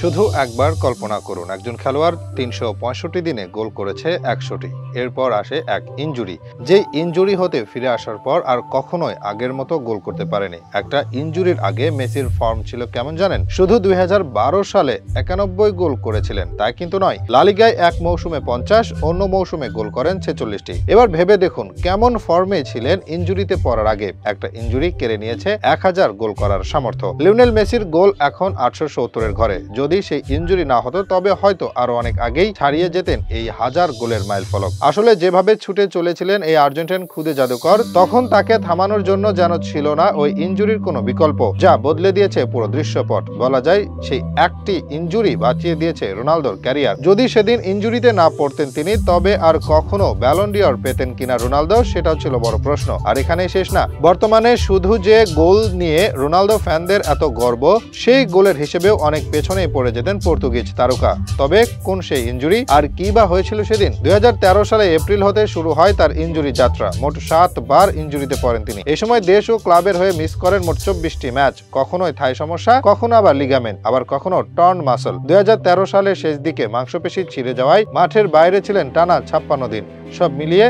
শুধু একবার কল্পনা করুন, একজন খেলোয়াড় ৩৬৫ দিনে গোল করেছে ১০০টি। এরপর আসে এক ইনজুরি, যে ইনজুরি হতে ফিরে আসার পর আর কখনোই আগের মতো গোল করতে পারেনি। একটা ইনজুরির আগে মেসির ফর্ম ছিল কেমন জানেন? শুধু ২০১২ সালে ৯১ গোল করেছিলেন তাই কিন্তু নয়, লা লিগায় এক মৌসুমে ৫০, অন্য মৌসুমে গোল করেন ৪৬টি। এবার ভেবে দেখুন কেমন ফর্মে ছিলেন ইনজুরিতে পড়ার আগে। একটা ইনজুরি কেড়ে নিয়েছে ১০০০ গোল করার সামর্থ্য। লিওনেল মেসির গোল এখন ৮৭০-এর ঘরে। যদি সেই ইনজুরি না হতো তবে হয়তো আরো অনেক আগেই ছাড়িয়ে যেতেন এই ১০০০ গোলের মাইল ফলক। আসলে যেভাবে ছুটে চলেছিলেন এই আর্জেন্টাইন খুদে জাদুকর, তখন তাকে থামানোর জন্য যেন ছিল না ওই ইনজুরির কোনো বিকল্প, যা বদলে দিয়েছে পুরো দৃশ্যপট। বলা যায় সেই একটি ইনজুরি বাঁচিয়ে দিয়েছে রোনালদোর ক্যারিয়ার। যদি সেদিন ইনজুরিতে না পড়তেন তিনি, তবে আর কখনো ব্যালন ডি'অর পেতেন কিনা রোনালদো, সেটাও ছিল বড় প্রশ্ন। আর এখানেই শেষ না, বর্তমানে শুধু যে গোল নিয়ে রোনালদো ফ্যানদের এত গর্ব, সেই গোলের হিসেবেও অনেক পেছনেই পড়ে যেতেন পর্তুগিজ তারকা। তবে কোন সেই ইনজুরি আর কি বা হয়েছিল সেদিন? ২০১৩ সালে এপ্রিল হতে শুরু হয় তার ইনজুরি যাত্রা। মোট ৭ বার ইনজুরিতে পড়েন তিনি। এই সময় দেশ ও ক্লাবের হয়ে মিস করেন মোট ২৪টি ম্যাচ। কখনোই থাই সমস্যা, কখনো আবার লিগামেন্ট, আবার কখনো টর্ন মাসল। ২০১৩ সালের শেষ দিকে মাংসপেশি ছিঁড়ে যাওয়ায় মাঠের বাইরে ছিলেন টানা ৫৬ দিন। সব মিলিয়ে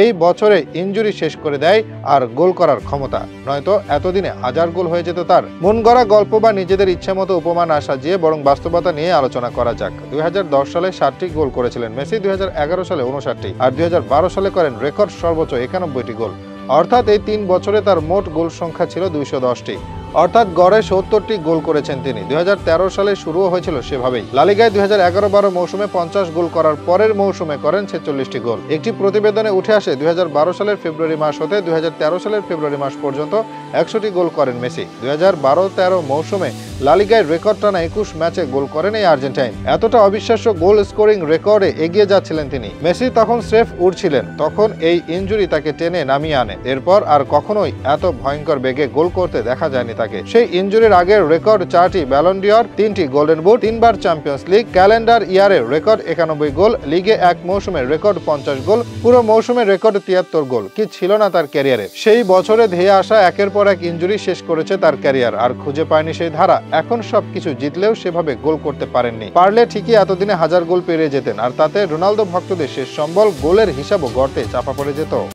এই বছরে ইনজুরি শেষ করে দেয় আর গোল করার ক্ষমতা। নয়তো এতদিনে ১০০০ গোল হয়ে যেত তার। মন গড়া গল্প বা নিজেদের ইচ্ছে মতো উপমা না সাজিয়ে বরং বাস্তবতা নিয়ে আলোচনা করা যাক। ২০১০ সালে ৬০টি গোল করেছিলেন মেসি, ২০১১ সালে ৫৯টি, আর ২০১২ সালে করেন রেকর্ড সর্বোচ্চ ৯১টি গোল। অর্থাৎ এই ৩ বছরে তার মোট গোল সংখ্যা ছিল ২১০টি। অর্থাৎ গড়ে ৭০টি গোল করেছেন তিনি। ২০১৩ সালে শুরুও হয়েছিল সেভাবেই। লা লিগায় ২০১১-১২ মৌসুমে ৫০ গোল করার পরের মৌসুমে করেন ৪৬টি গোল। একটি প্রতিবেদনে উঠে আসে ২০১২ সালের ফেব্রুয়ারি মাস হতে ২০১৩ সালের ফেব্রুয়ারি মাস পর্যন্ত ১০০টি গোল করেন মেসি। ২০১২-১৩ মৌসুমে লা লিগায় রেকর্ড টানা ২১ ম্যাচে গোল করেন এই আর্জেন্টাইন। এতটা অবিশ্বাস্য গোল স্কোরিং রেকর্ডে এগিয়ে যাচ্ছিলেন তিনি। মেসি তখন স্রেফ উড়ছিলেন, তখন এই ইনজুরি তাকে টেনে নামিয়ে আনে। এরপর আর কখনোই এত ভয়ঙ্কর বেগে গোল করতে দেখা যায়নি তাকে। সেই ইনজুরির আগের রেকর্ড ৪টি ব্যালন ডি'অর, ৩টি গোল্ডেন বুট, ৩ বার চ্যাম্পিয়ন্স লিগ, ক্যালেন্ডার ইয়ারে রেকর্ড ৯১ গোল, লিগে এক মৌসুমে রেকর্ড ৫০ গোল, পুরো মৌসুমে রেকর্ড ৭৩ গোল। কি ছিল না তার ক্যারিয়ারে? সেই বছরে ধেয়ে আসা একের পর এক ইনজুরি শেষ করেছে তার ক্যারিয়ার, আর খুঁজে পায়নি সেই ধারা। এখন সবকিছু জিতলেও সেভাবে গোল করতে পারেননি। পারলে ঠিকই এতদিনে ১০০০ গোল পেরিয়ে যেতেন, আর তাতে রোনালদো ভক্তদের শেষ সম্বল গোলের হিসাবও গর্তে চাপা পড়ে যেত।